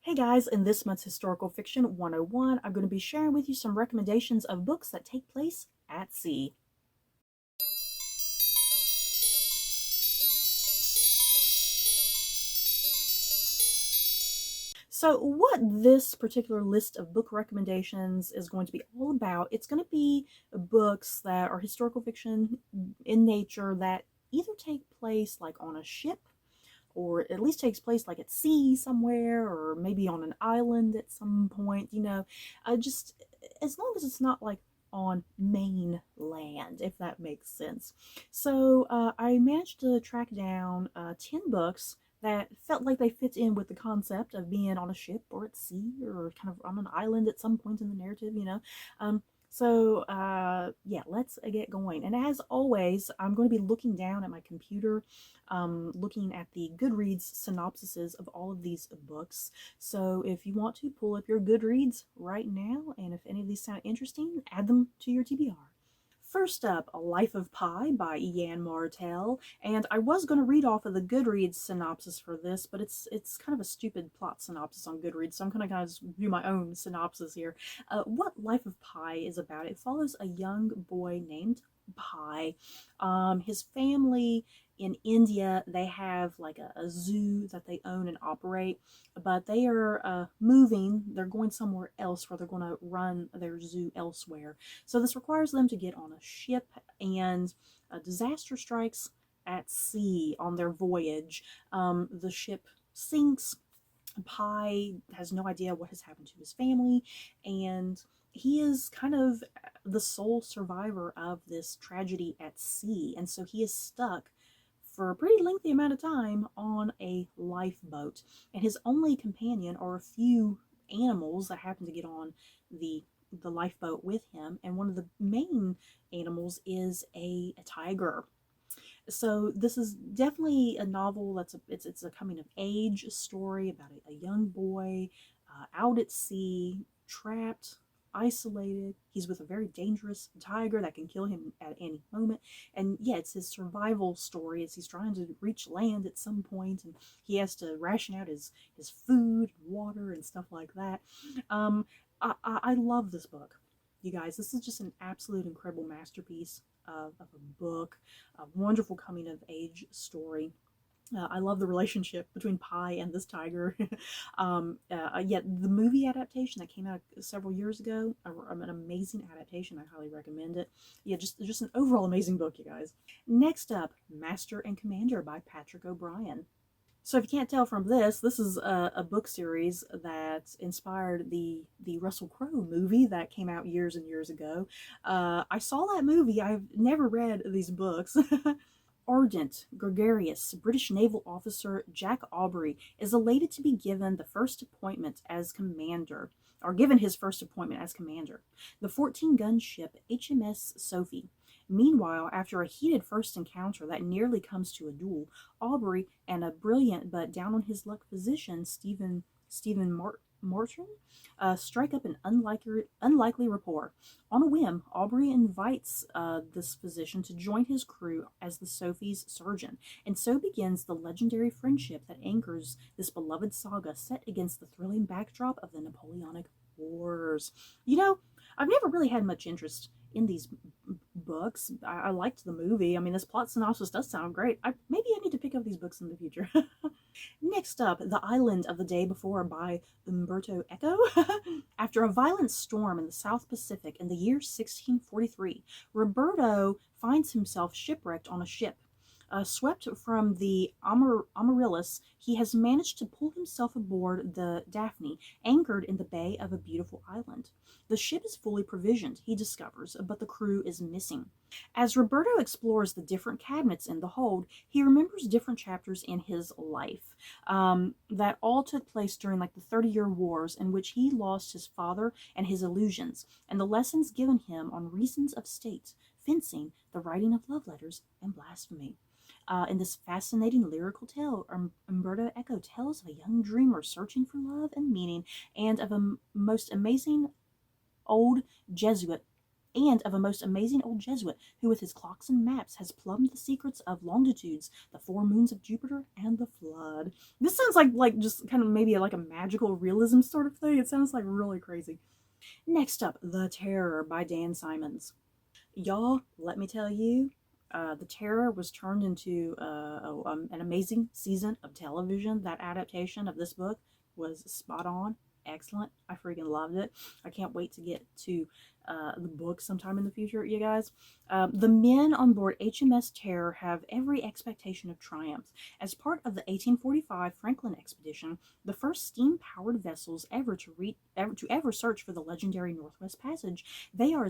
Hey guys, in this month's Historical Fiction 101, I'm going to be sharing with you some recommendations of books that take place at sea. So, what this particular list of book recommendations is going to be all about, it's going to be books that are historical fiction in nature that either take place like on a ship or at least takes place like at sea somewhere or maybe on an island at some point, just as long as it's not like on mainland, if that makes sense. So I managed to track down 10 books that felt like they fit in with the concept of being on a ship or at sea or kind of on an island at some point in the narrative. Um, yeah, let's get going. And as always, I'm going to be looking down at my computer, looking at the Goodreads synopsises of all of these books. So if you want to pull up your Goodreads right now, and if any of these sound interesting, add them to your TBR. First up, A Life of Pi by Ian Martel, and I was going to read off of the Goodreads synopsis for this, but it's kind of a stupid plot synopsis on Goodreads, so I'm going to kind of do my own synopsis here. What Life of Pi is about, it follows a young boy named Pi. His family in India, they have like a zoo that they own and operate, but they are moving. They're going somewhere else where they're going to run their zoo elsewhere. So this requires them to get on a ship, and a disaster strikes at sea on their voyage. The ship sinks. Pi has no idea what has happened to his family, and he is kind of the sole survivor of this tragedy at sea, and so he is stuck for a pretty lengthy amount of time on a lifeboat, and his only companion are a few animals that happen to get on the lifeboat with him, and one of the main animals is a tiger. So this is definitely a novel it's a coming of age story about a young boy out at sea, trapped, isolated. He's with a very dangerous tiger that can kill him at any moment. And yeah, it's his survival story as he's trying to reach land at some point, and he has to ration out his food, water, and stuff like that. I love this book. You guys, this is just an absolute incredible masterpiece of a book, a wonderful coming of age story. I love the relationship between Pi and this tiger. Yet the movie adaptation that came out several years ago, an amazing adaptation. I highly recommend it. Yeah, just an overall amazing book, you guys. Next up, Master and Commander by Patrick O'Brian. So if you can't tell from this is a book series that inspired the Russell Crowe movie that came out years and years ago. I saw that movie. I've never read these books. Ardent, gregarious British naval officer Jack Aubrey is elated to be given the first appointment as commander, or given his first appointment as commander. The 14-gun ship HMS Sophie. Meanwhile, after a heated first encounter that nearly comes to a duel, Aubrey and a brilliant but down on his luck physician, Stephen Martin, strike up an unlikely rapport. On a whim, Aubrey invites this physician to join his crew as the Sophie's surgeon, and so begins the legendary friendship that anchors this beloved saga set against the thrilling backdrop of the Napoleonic Wars. You know, I've never really had much interest in these books. I liked the movie. I mean, this plot synopsis does sound great. Maybe I need to pick up these books in the future. Next up, The Island of the Day Before by Umberto Eco. After a violent storm in the South Pacific in the year 1643, Roberto finds himself shipwrecked on a ship. Swept from the Amaryllis, he has managed to pull himself aboard the Daphne, anchored in the bay of a beautiful island. The ship is fully provisioned, he discovers, but the crew is missing. As Roberto explores the different cabinets in the hold, he remembers different chapters in his life that all took place during like the 30-year wars, in which he lost his father and his illusions, and the lessons given him on reasons of state, fencing, the writing of love letters, and blasphemy. In this fascinating lyrical tale, Umberto Eco tells of a young dreamer searching for love and meaning, and of a most amazing old Jesuit and of a most amazing old Jesuit who with his clocks and maps has plumbed the secrets of longitudes, the 4 moons of Jupiter, and the flood. This sounds like just kind of maybe like a magical realism sort of thing. It sounds like really crazy. Next up, The Terror by Dan Simons. Y'all, let me tell you, The Terror was turned into an amazing season of television. That adaptation of this book was spot on, excellent. I freaking loved it. I can't wait to get to the book sometime in the future, you guys. The men on board HMS Terror have every expectation of triumph. As part of the 1845 Franklin expedition, the first steam-powered vessels ever to search for the legendary Northwest Passage, they are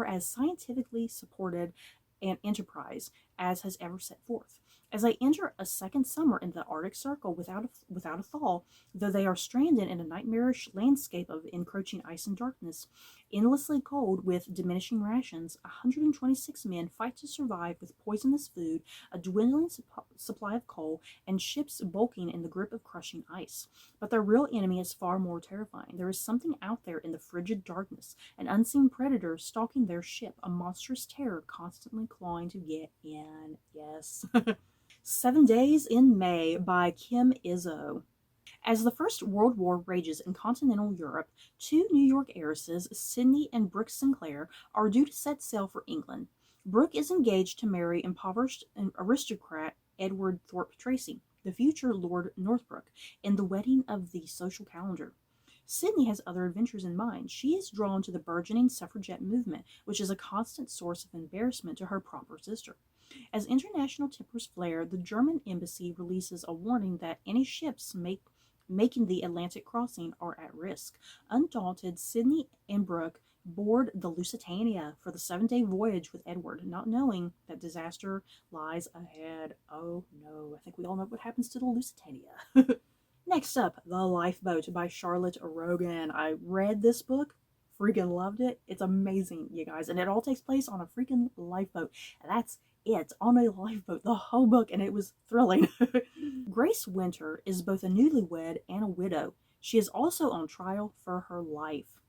as scientifically supported an enterprise as has ever set forth. As they enter a second summer in the Arctic Circle without a thaw, though they are stranded in a nightmarish landscape of encroaching ice and darkness, endlessly cold with diminishing rations, 126 men fight to survive with poisonous food, a dwindling supply of coal, and ships bulking in the grip of crushing ice. But their real enemy is far more terrifying. There is something out there in the frigid darkness, an unseen predator stalking their ship, a monstrous terror constantly clawing to get in. Yes. 7 Days in May by Kim Izzo. As the First World War rages in continental Europe, 2 New York heiresses, Sydney and Brooke Sinclair, are due to set sail for England. Brooke is engaged to marry impoverished aristocrat Edward Thorpe Tracy, the future Lord Northbrook, in the wedding of the social calendar. Sydney has other adventures in mind. She is drawn to the burgeoning suffragette movement, which is a constant source of embarrassment to her proper sister. As international tempers flare, the German embassy releases a warning that any ships making the Atlantic crossing are at risk. Undaunted, Sydney and Brooke board the Lusitania for the 7-day voyage with Edward, not knowing that disaster lies ahead. Oh no, I think we all know what happens to the Lusitania. Next up, The Lifeboat by Charlotte Rogan. I read this book, freaking loved it. It's amazing, you guys, and it all takes place on a freaking lifeboat. That's it, on a lifeboat, the whole book, and it was thrilling. Grace Winter is both a newlywed and a widow. She is also on trial for her life.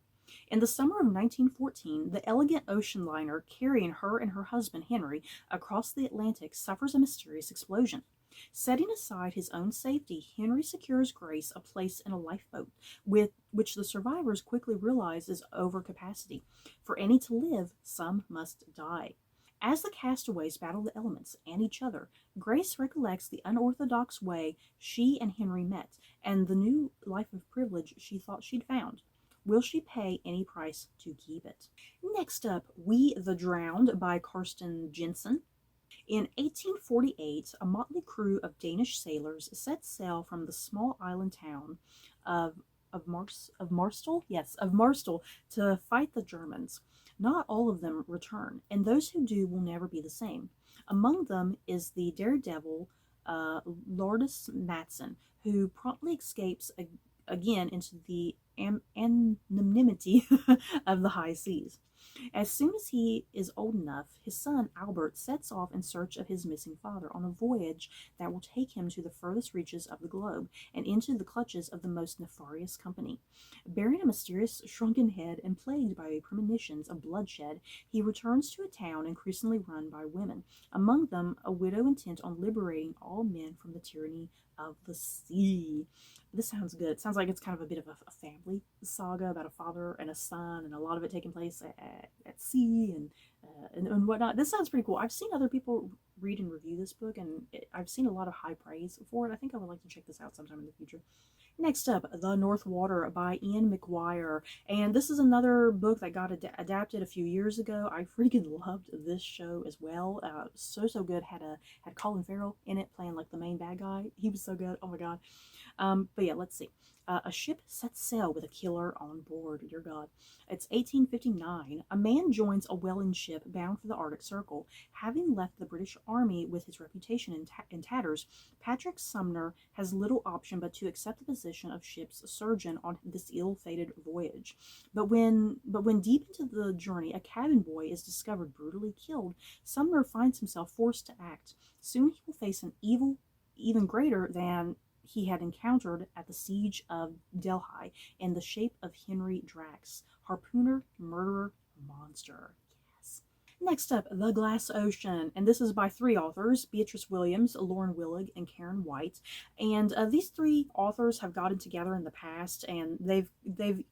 In the summer of 1914, the elegant ocean liner carrying her and her husband Henry across the Atlantic suffers a mysterious explosion. Setting aside his own safety, Henry secures Grace a place in a lifeboat, with which the survivors quickly realize is over capacity. For any to live, some must die. As the castaways battle the elements and each other, Grace recollects the unorthodox way she and Henry met, and the new life of privilege she thought she'd found. Will she pay any price to keep it? Next up, We the Drowned by Karsten Jensen. In 1848, a motley crew of Danish sailors set sail from the small island town of Marstal? Yes, of Marstal to fight the Germans. Not all of them return, and those who do will never be the same. Among them is the daredevil Lordis Matson, who promptly escapes again into the anonymity of the high seas. As soon as he is old enough, his son Albert sets off in search of his missing father on a voyage that will take him to the furthest reaches of the globe and into the clutches of the most nefarious company. Bearing a mysterious shrunken head and plagued by premonitions of bloodshed, he returns to a town increasingly run by women, among them a widow intent on liberating all men from the tyranny of the sea. This sounds good. It sounds like it's kind of a bit of a family saga about a father and a son, and a lot of it taking place at sea and whatnot. This sounds pretty cool. I've seen other people read and review this book, and I've seen a lot of high praise for it. I think I would like to check this out sometime in the future. Next up, The North Water by Ian McGuire. And this is another book that got adapted a few years ago. I freaking loved this show as well. So good. Had Colin Farrell in it playing like the main bad guy. He was so good. Oh my god. But yeah, let's see. A ship sets sail with a killer on board. Dear God. It's 1859. A man joins a whaling ship bound for the Arctic Circle. Having left the British Army with his reputation in tatters, Patrick Sumner has little option but to accept the position of ship's surgeon on this ill-fated voyage. But when deep into the journey, a cabin boy is discovered brutally killed, Sumner finds himself forced to act. Soon he will face an evil even greater than he had encountered at the siege of Delhi in the shape of Henry Drax, harpooner, murderer, monster. Yes. Next up, The Glass Ocean, and this is by 3 authors, Beatriz Williams, Lauren Willig, and Karen White. And these 3 authors have gotten together in the past, and they've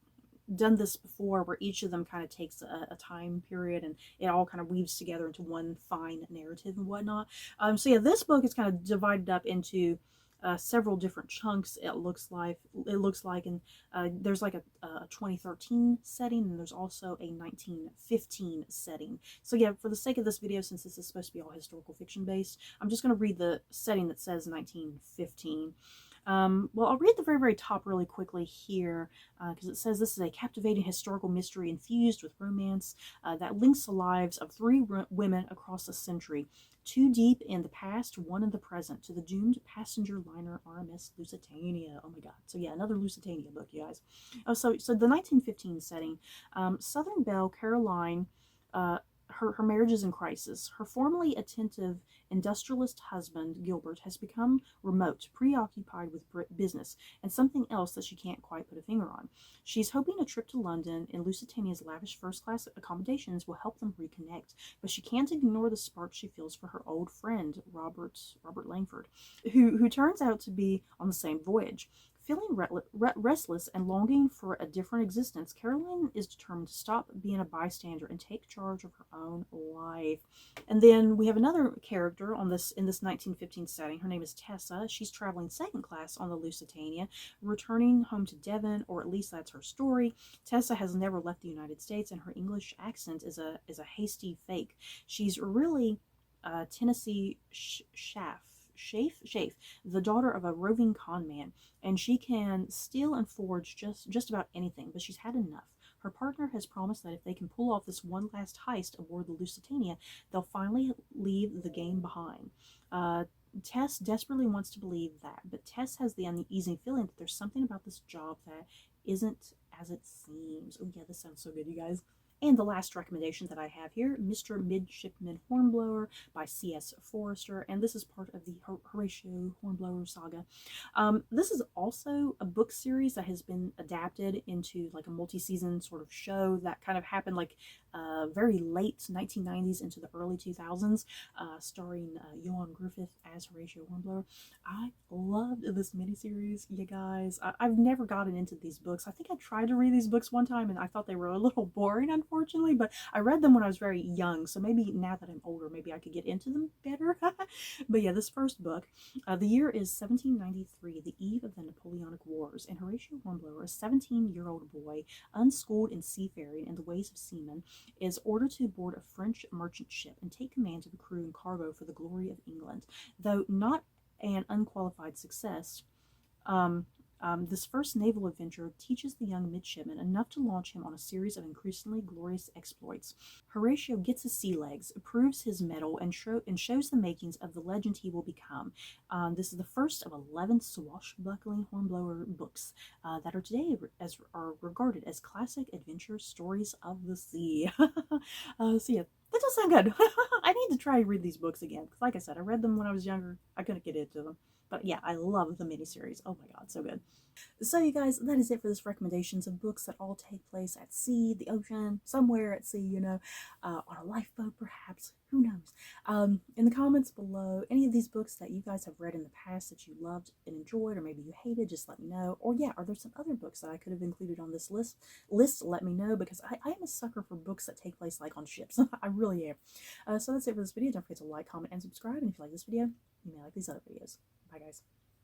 done this before, where each of them kind of takes a time period and it all kind of weaves together into one fine narrative and whatnot. So yeah, this book is kind of divided up into several different chunks. It looks like, and there's like a 2013 setting, and there's also a 1915 setting. So yeah, for the sake of this video, since this is supposed to be all historical fiction based, I'm just going to read the setting that says 1915. Well, I'll read the very, very top really quickly here, because it says this is a captivating historical mystery infused with romance that links the lives of 3 women across a century, 2 deep in the past, 1 in the present, to the doomed passenger liner RMS Lusitania. Oh my god. So yeah, another Lusitania book, you guys. Oh, so the 1915 setting, Southern Belle Caroline, her marriage is in crisis. Her formerly attentive industrialist husband, Gilbert, has become remote, preoccupied with business, and something else that she can't quite put a finger on. She's hoping a trip to London in Lusitania's lavish first-class accommodations will help them reconnect, but she can't ignore the spark she feels for her old friend, Robert Langford, who turns out to be on the same voyage. Feeling restless and longing for a different existence, Caroline is determined to stop being a bystander and take charge of her own life. And then we have another character in this 1915 setting. Her name is Tessa. She's traveling second class on the Lusitania, returning home to Devon, or at least that's her story. Tessa has never left the United States, and her English accent is a hasty fake. She's really Tennessee Shafe, the daughter of a roving con man, and she can steal and forge just about anything, but she's had enough. Her partner has promised that if they can pull off this one last heist aboard the Lusitania, they'll finally leave the game behind. Tess desperately wants to believe that, but Tess has the uneasy feeling that there's something about this job that isn't as it seems. Oh yeah, this sounds so good, you guys. And the last recommendation that I have here, Mr. Midshipman Hornblower by C.S. Forester, and this is part of the Horatio Hornblower saga. This is also a book series that has been adapted into like a multi-season sort of show that kind of happened like very late 1990s into the early 2000s, starring Ioan Gruffudd as Horatio Hornblower. I loved this miniseries, you guys. I've never gotten into these books. I think I tried to read these books one time and I thought they were a little boring, unfortunately, but I read them when I was very young, so maybe now that I'm older, maybe I could get into them better. But yeah, this first book, the year is 1793, the eve of the Napoleonic Wars, and Horatio Hornblower, a 17-year-old boy, unschooled in seafaring and the ways of seamen, is ordered to board a French merchant ship and take command of the crew and cargo for the glory of England. Though not an unqualified success, this first naval adventure teaches the young midshipman enough to launch him on a series of increasingly glorious exploits. Horatio gets his sea legs, proves his mettle, and shows the makings of the legend he will become. This is the first of 11 swashbuckling Hornblower books that are today are regarded as classic adventure stories of the sea. So yeah, that does sound good. I need to try and read these books again, because like I said, I read them when I was younger. I couldn't get into them. But yeah, I love the miniseries. Oh my god, so good. So you guys, that is it for this recommendations of books that all take place at sea, the ocean, somewhere at sea, you know, on a lifeboat perhaps, who knows. In the comments below, any of these books that you guys have read in the past that you loved and enjoyed, or maybe you hated, just let me know. Or yeah, are there some other books that I could have included on this list? Let me know, because I am a sucker for books that take place like on ships. I really am. So that's it for this video. Don't forget to like, comment, and subscribe, and if you like this video, you may like these other videos. Bye guys.